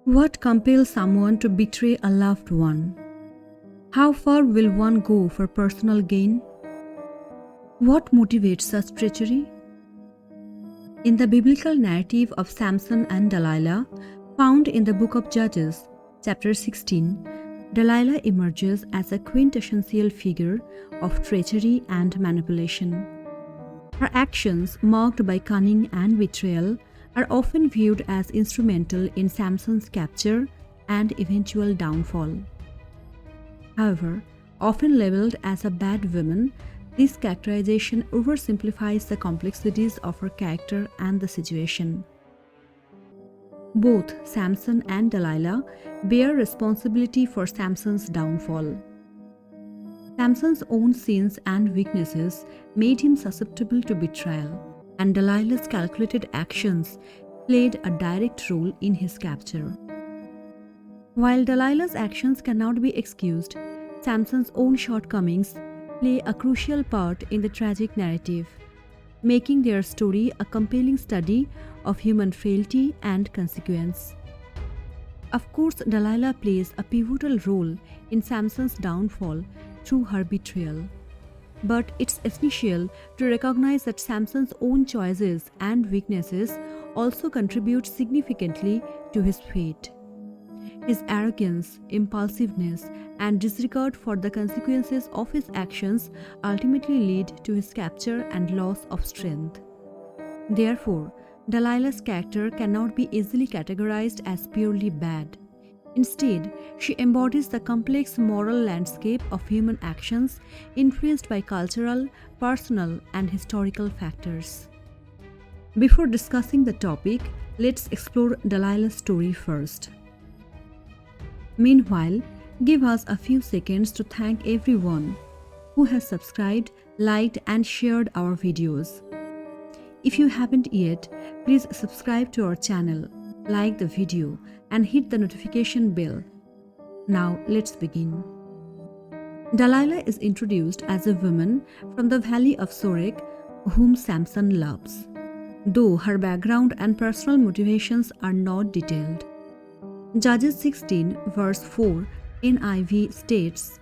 What compels someone to betray a loved one? How far will one go for personal gain? What motivates such treachery? In the biblical narrative of Samson and Delilah, found in the book of Judges, chapter 16, Delilah emerges as a quintessential figure of treachery and manipulation. Her actions, marked by cunning and betrayal, are often viewed as instrumental in Samson's capture and eventual downfall. However, often labeled as a bad woman, this characterization oversimplifies the complexities of her character and the situation. Both Samson and Delilah bear responsibility for Samson's downfall. Samson's own sins and weaknesses made him susceptible to betrayal, and Delilah's calculated actions played a direct role in his capture. While Delilah's actions cannot be excused, Samson's own shortcomings play a crucial part in the tragic narrative, making their story a compelling study of human frailty and consequence. Of course, Delilah plays a pivotal role in Samson's downfall through her betrayal. But it's essential to recognize that Samson's own choices and weaknesses also contribute significantly to his fate. His arrogance, impulsiveness, and disregard for the consequences of his actions ultimately lead to his capture and loss of strength. Therefore, Delilah's character cannot be easily categorized as purely bad. Instead, she embodies the complex moral landscape of human actions influenced by cultural, personal, and historical factors. Before discussing the topic, let's explore Delilah's story first. Meanwhile, give us a few seconds to thank everyone who has subscribed, liked, and shared our videos. If you haven't yet, please subscribe to our channel, like the video, and hit the notification bell. Now let's begin. Delilah is introduced as a woman from the valley of Sorek whom Samson loves, though her background and personal motivations are not detailed. Judges 16 verse 4 NIV states,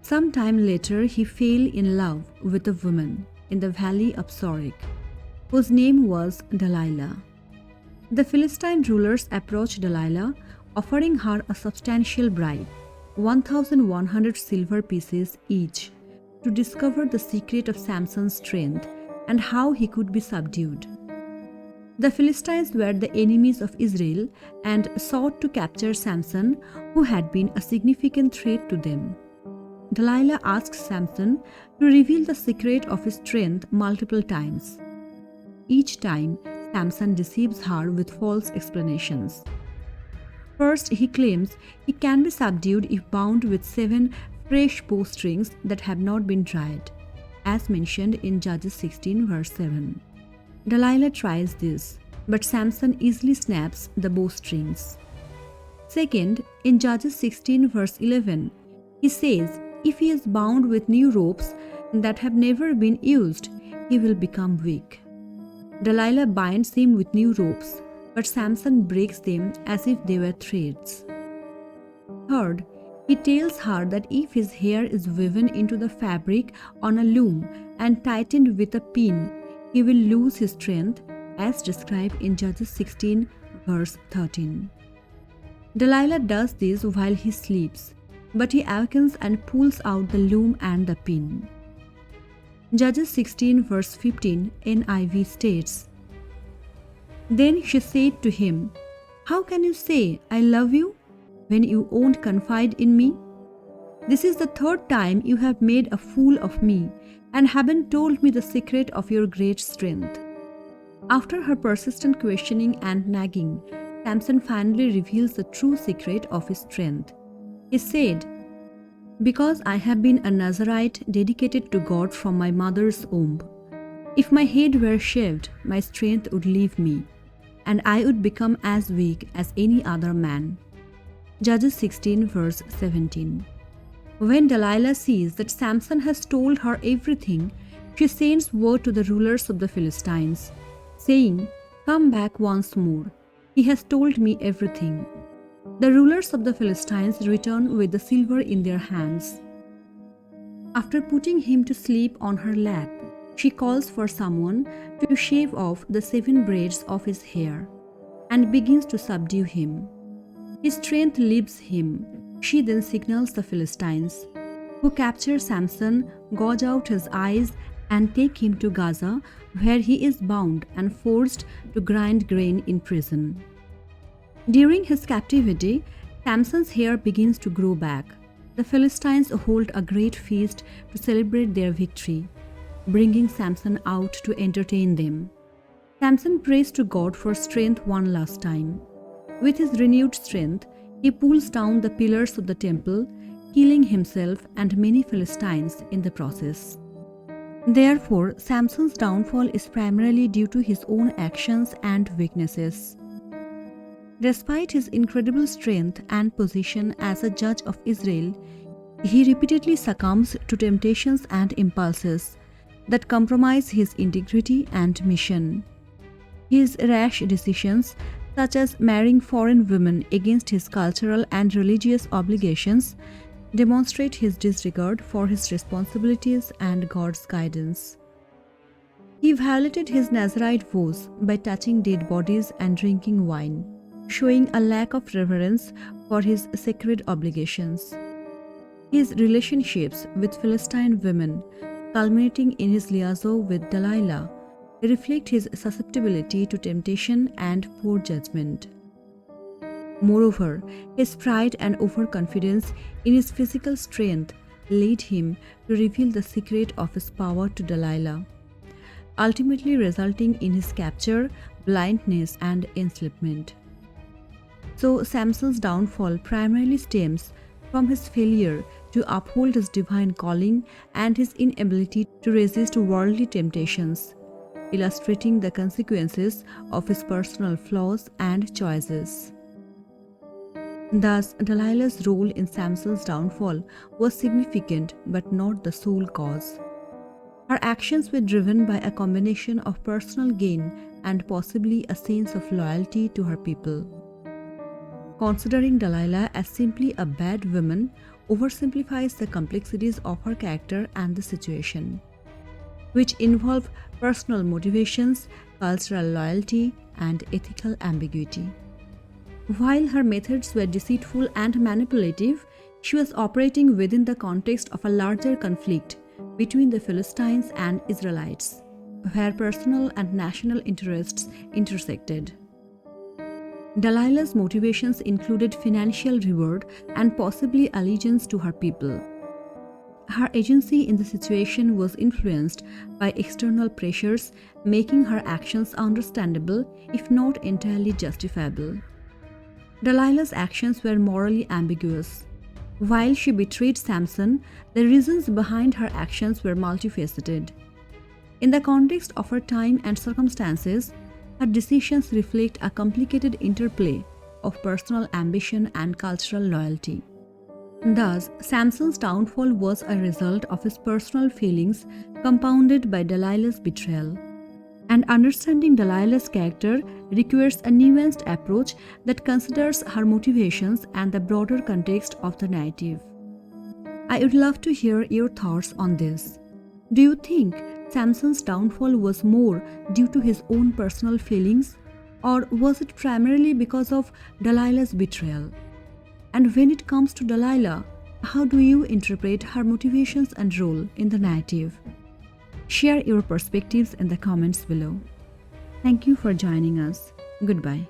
"Sometime later he fell in love with a woman in the valley of Sorek, whose name was Delilah. The Philistine rulers approached Delilah, offering her a substantial bribe, 1,100 silver pieces each, to discover the secret of Samson's strength and how he could be subdued. The Philistines were the enemies of Israel and sought to capture Samson, who had been a significant threat to them. Delilah asks Samson to reveal the secret of his strength multiple times. Each time, Samson deceives her with false explanations. First, he claims he can be subdued if bound with 7 fresh bowstrings that have not been dried, as mentioned in Judges 16 verse 7. Delilah tries this, but Samson easily snaps the bowstrings. Second, in Judges 16 verse 11, he says if he is bound with new ropes that have never been used, he will become weak. Delilah binds him with new ropes, but Samson breaks them as if they were threads. Third, he tells her that if his hair is woven into the fabric on a loom and tightened with a pin, he will lose his strength, as described in Judges 16 verse 13. Delilah does this while he sleeps, but he awakens and pulls out the loom and the pin. Judges 16 verse 15 NIV states, "Then she said to him, 'How can you say, I love you, when you won't confide in me? This is the 3rd time you have made a fool of me and haven't told me the secret of your great strength.'" After her persistent questioning and nagging, Samson finally reveals the true secret of his strength. He said, "Because I have been a Nazirite dedicated to God from my mother's womb. If my head were shaved, my strength would leave me, and I would become as weak as any other man." Judges 16 verse 17. When Delilah sees that Samson has told her everything, she sends word to the rulers of the Philistines, saying, "Come back once more. He has told me everything. The rulers of the Philistines return with the silver in their hands. After putting him to sleep on her lap, she calls for someone to shave off the 7 braids of his hair and begins to subdue him. His strength leaves him. She then signals the Philistines, who capture Samson, gouge out his eyes, and take him to Gaza, where he is bound and forced to grind grain in prison. During his captivity, Samson's hair begins to grow back. The Philistines hold a great feast to celebrate their victory, bringing Samson out to entertain them. Samson prays to God for strength one last time. With his renewed strength, he pulls down the pillars of the temple, killing himself and many Philistines in the process. Therefore, Samson's downfall is primarily due to his own actions and weaknesses. Despite his incredible strength and position as a judge of Israel, he repeatedly succumbs to temptations and impulses that compromise his integrity and mission. His rash decisions, such as marrying foreign women against his cultural and religious obligations, demonstrate his disregard for his responsibilities and God's guidance. He violated his Nazirite vows by touching dead bodies and drinking wine, showing a lack of reverence for his sacred obligations. His relationships with Philistine women, culminating in his liaison with Delilah, reflect his susceptibility to temptation and poor judgment. Moreover, his pride and overconfidence in his physical strength led him to reveal the secret of his power to Delilah, ultimately resulting in his capture, blindness, and enslavement. So, Samson's downfall primarily stems from his failure to uphold his divine calling and his inability to resist worldly temptations, illustrating the consequences of his personal flaws and choices. Thus, Delilah's role in Samson's downfall was significant but not the sole cause. Her actions were driven by a combination of personal gain and possibly a sense of loyalty to her people. Considering Delilah as simply a bad woman oversimplifies the complexities of her character and the situation, which involve personal motivations, cultural loyalty, and ethical ambiguity. While her methods were deceitful and manipulative, she was operating within the context of a larger conflict between the Philistines and Israelites, where personal and national interests intersected. Delilah's motivations included financial reward and possibly allegiance to her people. Her agency in the situation was influenced by external pressures, making her actions understandable, if not entirely justifiable. Delilah's actions were morally ambiguous. While she betrayed Samson, the reasons behind her actions were multifaceted. In the context of her time and circumstances, her decisions reflect a complicated interplay of personal ambition and cultural loyalty. Thus, Samson's downfall was a result of his personal feelings compounded by Delilah's betrayal. And understanding Delilah's character requires a nuanced approach that considers her motivations and the broader context of the narrative. I would love to hear your thoughts on this. Do you think Samson's downfall was more due to his own personal feelings, or was it primarily because of Delilah's betrayal? And when it comes to Delilah, how do you interpret her motivations and role in the narrative? Share your perspectives in the comments below. Thank you for joining us. Goodbye.